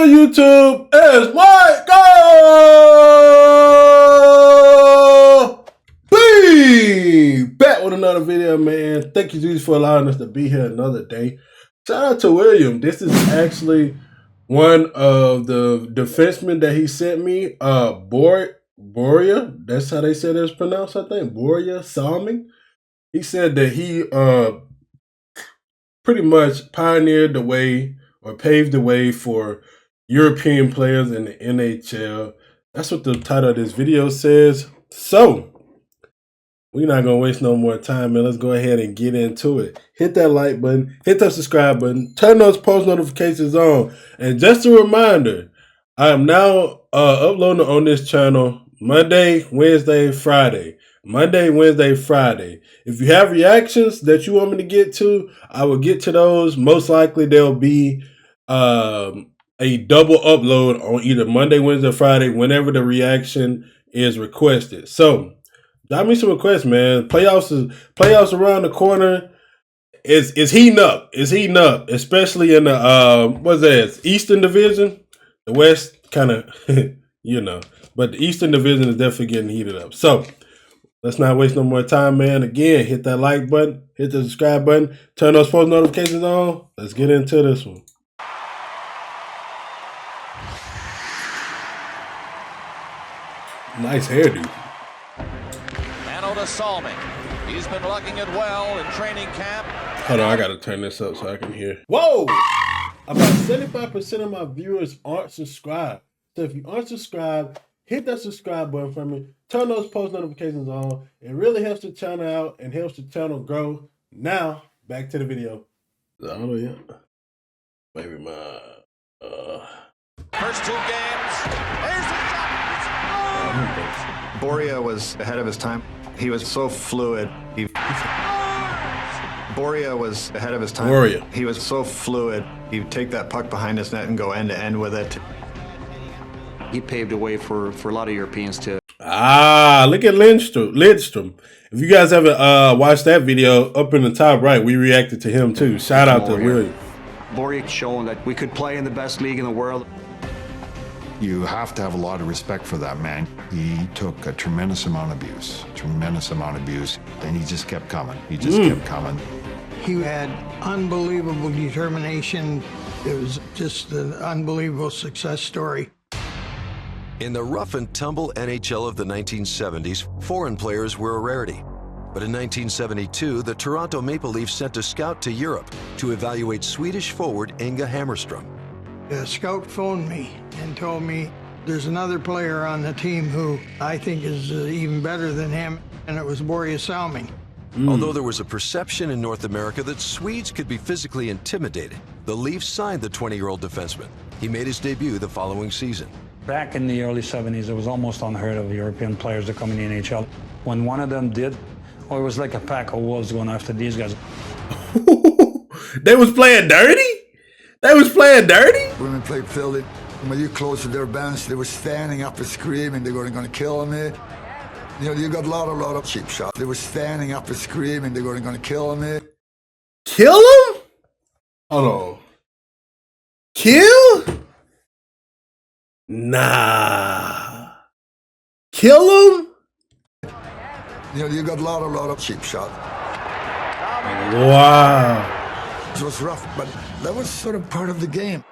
good, YouTube? It's Michael B back with another video, man. Thank you, Jesus, for allowing us to be here another day. Shout out to William. This is actually one of the defensemen that he sent me. Borje, that's how they said it's pronounced, I think. Borje Salming. He said that he pretty much pioneered the way or paved the way for European players in the NHL. That's what the title of this video says. So, we're not going to waste no more time, man. Let's go ahead and get into it. Hit that like button. Hit that subscribe button. Turn those post notifications on. And just a reminder, I am now uploading on this channel Monday, Wednesday, Friday. Monday, Wednesday, Friday. If you have reactions that you want me to get to, I will get to those. Most likely there'll be a double upload on either Monday, Wednesday, Friday, whenever the reaction is requested. So, drop me some requests, man. Playoffs around the corner. It's heating up. It's heating up, especially in the what's that? Eastern Division. The West kind of, you know, but the Eastern Division is definitely getting heated up. So, let's not waste no more time, man. Again, hit that like button, hit the subscribe button, turn those post notifications on. Let's get into this one. Nice hairdo. To Salming. He's been lugging it well in training camp. Hold on, I gotta turn this up so I can hear. Whoa! About 75% of my viewers aren't subscribed. So if you aren't subscribed, hit that subscribe button for me. Turn those post notifications on. It really helps the channel out and helps the channel grow. Now, back to the video. Oh yeah. Maybe my first two games. There's the shot. Borje was ahead of his time. He was so fluid. Borje was ahead of his time. Borje. He was so fluid. He'd take that puck behind his net and go end to end with it. He paved the way for a lot of Europeans too. Ah, look at Lindstrom. If you guys haven't watched that video, up in the top right, we reacted to him too. Shout out to William. Borje showing that we could play in the best league in the world. You have to have a lot of respect for that man. He took a tremendous amount of abuse, and he just kept coming. He just kept coming. He had unbelievable determination. It was just an unbelievable success story. In the rough and tumble NHL of the 1970s, foreign players were a rarity. But in 1972, the Toronto Maple Leafs sent a scout to Europe to evaluate Swedish forward Inga Hammarström. A scout phoned me and told me there's another player on the team who I think is even better than him, and it was Borje Salming. Although there was a perception in North America that Swedes could be physically intimidated, the Leafs signed the 20-year-old defenseman. He made his debut the following season. Back in the early 70s, it was almost unheard of European players to come in the NHL. When one of them did, it was like a pack of wolves going after these guys. They was playing dirty? They was playing dirty? When we played Philly, when you close to their bench, they were standing up and screaming they were going to kill me. You know, you got a lot of cheap shots. They were standing up and screaming they were going to kill me. Kill him? Hold on. Kill? Nah. Kill him? You know, you got a lot of cheap shots. Wow. It was rough, but that was sort of part of the game.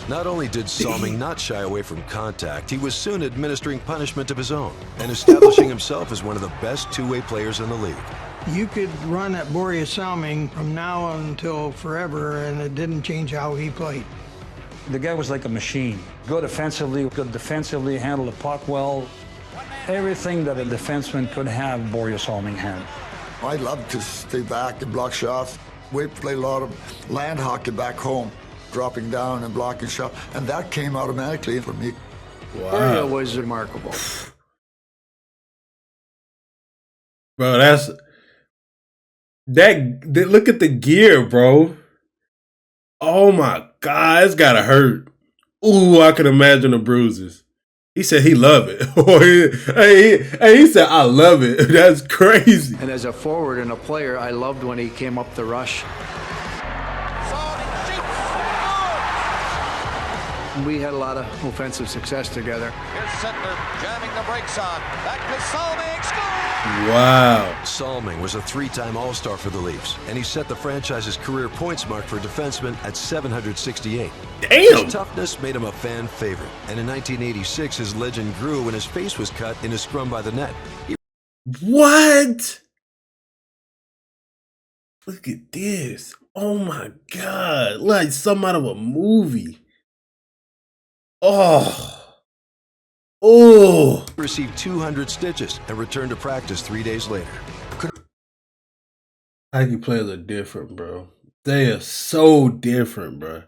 Not only did Salming not shy away from contact, he was soon administering punishment of his own and establishing himself as one of the best two-way players in the league. You could run at Borje Salming from now until forever, and it didn't change how he played. The guy was like a machine. Good offensively, handled the puck well. Everything that a defenseman could have, Borje Salming had. I loved to stay back and block shots. We played a lot of land hockey back home, dropping down and blocking shots, and that came automatically for me. Wow. Borje was remarkable. Bro, look at the gear, bro. Oh my God, it's gotta hurt. Ooh, I can imagine the bruises. He said he loved it. He said, I love it. That's crazy. And as a forward and a player, I loved when he came up the rush. We had a lot of offensive success together. Here's Sittler jamming the brakes on. Back to Salming. Score! Wow. Salming was a three-time All-Star for the Leafs, and he set the franchise's career points mark for defensemen at 768. Damn! His toughness made him a fan favorite, and in 1986, his legend grew when his face was cut in a scrum by the net. What? Look at this. Oh my God. Like something out of a movie. Oh. Oh. He received 200 stitches and returned to practice 3 days later. Hockey players are different, bro. They are so different, bro.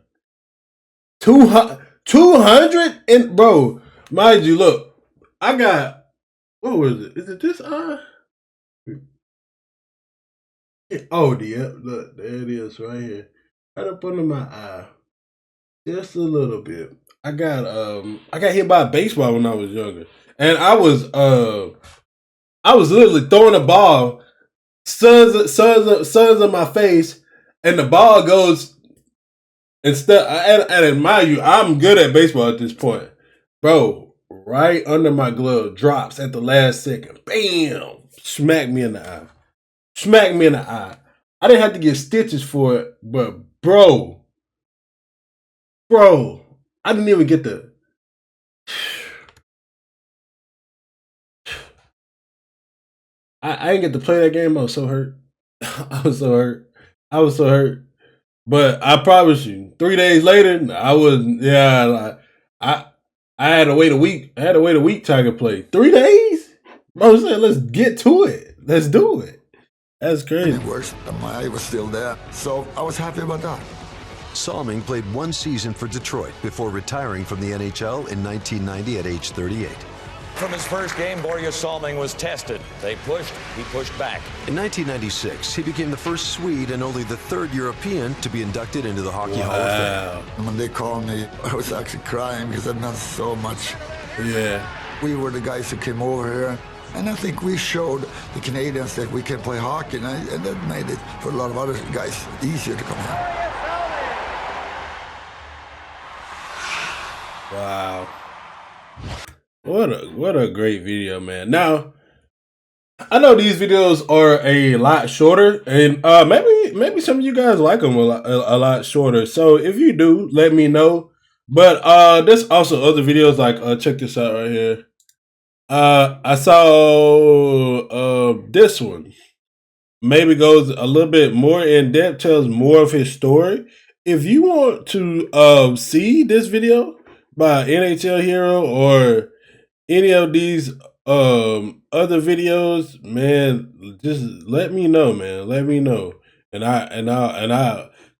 200 and bro, mind you, look, I got, what was it? Is it this eye? Oh, yeah, look, there it is right here. Right up under my eye. Just a little bit. I got hit by a baseball when I was younger. And I was literally throwing a ball, suns in my face, and the ball goes instead. And mind you, I'm good at baseball at this point, bro. Right under my glove, drops at the last second. Bam! Smack me in the eye. Smack me in the eye. I didn't have to get stitches for it, but bro, I didn't even get the. I didn't get to play that game. I was so hurt. I was so hurt. But I promise you, 3 days later, I wasn't. Yeah, like, I had to wait a week. I had to wait a week till I could play. 3 days? Bro said, let's get to it. Let's do it. That's crazy. It worse, my eye was still there, so I was happy about that. Salming played one season for Detroit before retiring from the NHL in 1990 at age 38. From his first game, Borje Salming was tested. They pushed, he pushed back. In 1996, he became the first Swede and only the third European to be inducted into the Hockey Hall of Fame. When they called me, I was actually crying because I've done so much. Yeah. We were the guys who came over here, and I think we showed the Canadians that we can play hockey, and that made it for a lot of other guys easier to come here. Wow. What a great video, man. Now, I know these videos are a lot shorter, and maybe some of you guys like them a lot shorter. So if you do, let me know. But there's also other videos like check this out right here. I saw this one. Maybe goes a little bit more in depth, tells more of his story. If you want to see this video by NHL Hero or any of these other videos, man, just let me know, man. Let me know. And I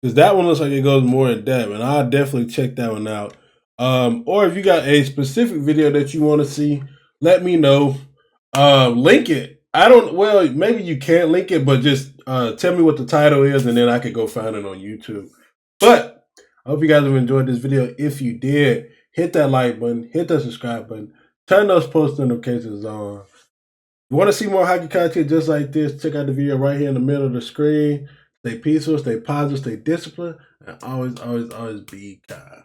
because that one looks like it goes more in depth, and I'll definitely check that one out. Or if you got a specific video that you want to see, let me know. Link it. Maybe you can't link it, but just tell me what the title is, and then I could go find it on YouTube. But I hope you guys have enjoyed this video. If you did, hit that like button, hit that subscribe button, turn those post notifications on. If you want to see more hockey content just like this, check out the video right here in the middle of the screen. Stay peaceful, stay positive, stay disciplined, and always be kind.